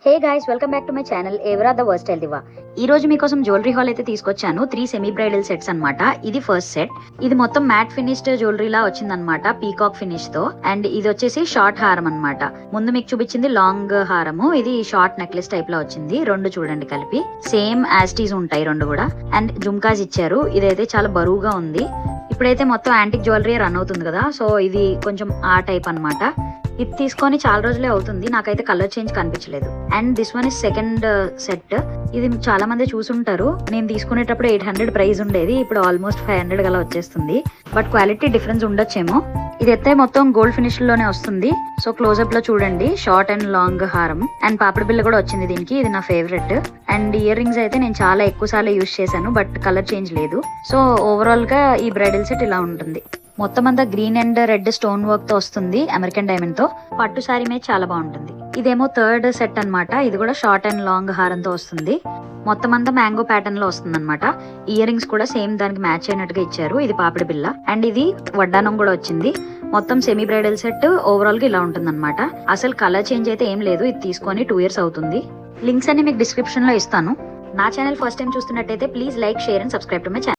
Hey guys, welcome back to my channel ఎవరా the worst style దివా. ఈ రోజు మీకోసం జ్యువెలరీ హాల్ అయితే తీసుకొచ్చాను. 3 సెమీ బ్రైడల్ సెట్స్ అన్నమాట. ఇది ఫస్ట్ సెట్. ఇది మొత్తం మ్యాట్ ఫినిష్డ్ జ్యువెలరీ లా వచ్చిందనమాట, పీకాక్ ఫినిష్ తో. అండ్ ఇది వచ్చేసి షార్ట్ హారం అన్నమాట. ముందు మీకు చూపించింది లాంగ్ హారము, ఇది షార్ట్ నెక్లెస్ టైప్ లా వచ్చింది. రెండు చూడండి కలిపి సేమ్ యాస్టీస్ ఉంటాయి రెండు కూడా. అండ్ జుమ్కాస్ ఇచ్చారు. ఇదైతే చాలా బరువుగా ఉంది. ఇప్పుడైతే మొత్తం యాంటిక్ జ్యువెలరీ రన్ అవుతుంది కదా, సో ఇది కొంచెం ఆ టైప్ అన్నమాట. ఇది తీసుకొని చాలా రోజులే అవుతుంది, నాకైతే కలర్ చేంజ్ కనిపించలేదు. And this one is second set. ఇది చాలా మంది చూసుంటారు. నేను తీసుకునేటప్పుడు 800 ప్రైస్ ఉండేది, ఇప్పుడు ఆల్మోస్ట్ 500 గలా వచ్చేస్తుంది. బట్ క్వాలిటీ డిఫరెన్స్ ఉండొచ్చేమో. ఇది అయితే మొత్తం గోల్డ్ ఫినిష్ లోనే వస్తుంది. సో క్లోజ్అప్ లో చూడండి, షార్ట్ అండ్ లాంగ్ హారం. అండ్ పాపిడి బిల్ల కూడా వచ్చింది దీనికి, ఇది నా ఫేవరెట్. అండ్ ఇయర్ రింగ్స్ అయితే నేను చాలా ఎక్కువ సార్లు యూజ్ చేశాను, బట్ కలర్ చేంజ్ లేదు. సో ఓవరాల్ గా ఈ బ్రైడల్ సెట్ ఇలా ఉంటుంది. మొత్తం అంతా green and red stone work తో వస్తుంది, అమెరికన్ డైమండ్ తో. పట్టు సారీ మీద చాలా బాగుంటుంది. ఇదేమో థర్డ్ సెట్ అన్నమాట. ఇది కూడా షార్ట్ అండ్ లాంగ్ హారంతో వస్తుంది. మొత్తం అంతా మ్యాంగో ప్యాటర్న్ లో వస్తుంది అనమాట. ఇయర్ రింగ్స్ కూడా సేమ్ దానికి మ్యాచ్ అయినట్టుగా ఇచ్చారు. ఇది పాపిడి బిల్ల. అండ్ ఇది వడ్డానం కూడా వచ్చింది. మొత్తం సెమీ బ్రైడల్ సెట్ ఓవరాల్ గా ఇలా ఉంటుంది అనమాట. అసలు కలర్ చేంజ్ అయితే ఏం లేదు. ఇది తీసుకొని 2 years అవుతుంది. లింక్స్ అన్ని మీకు డిస్క్రిప్షన్ లో ఇస్తాను. నా ఛానల్ ఫస్ట్ టైం చూస్తున్నట్టయితే please like, share and subscribe to my channel.